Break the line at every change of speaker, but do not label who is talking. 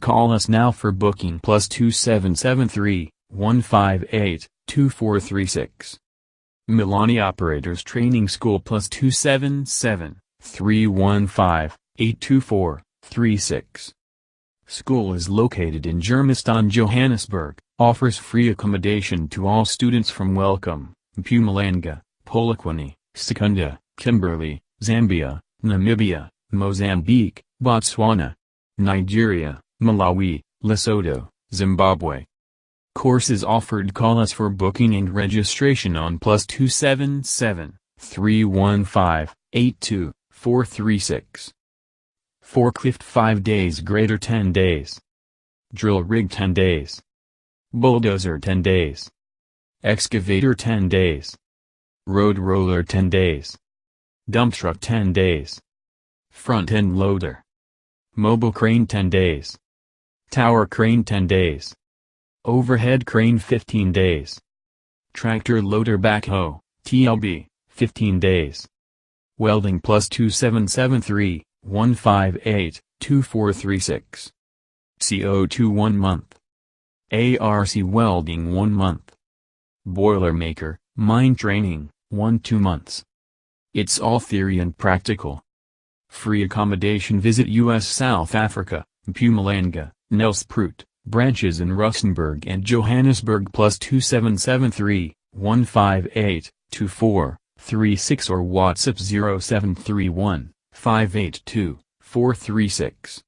Call us now for booking +2773 158 2436. MULANI Operators Training School +277 315 824 36. School is located in Germiston, Johannesburg, offers free accommodation to all students from Welkom, Mpumalanga, Polokwanae, Secunda, Kimberly, Zambia, Namibia, Mozambique, Botswana, Nigeria, Malawi, Lesotho, Zimbabwe. Courses offered. Call us for booking and registration on +277 315 82436. Forklift 5 days, grader 10 days. Drill rig 10 days. Bulldozer 10 days. Excavator 10 days. Road roller 10 days. Dump truck 10 days. Front end loader. Mobile crane 10 days. Tower crane 10 days. Overhead crane 15 days. Tractor loader backhoe, TLB, 15 days. Welding +2773 158 2436. CO2 1 month. A.R.C welding 1 month. Boilermaker, mine training, 1-2 months. It's all theory and practical. Free accommodation. Visit U.S. South Africa, Mpumalanga, Nelspruit, branches in Rustenburg and Johannesburg +2773 158 2436 or WhatsApp 0731 582 436.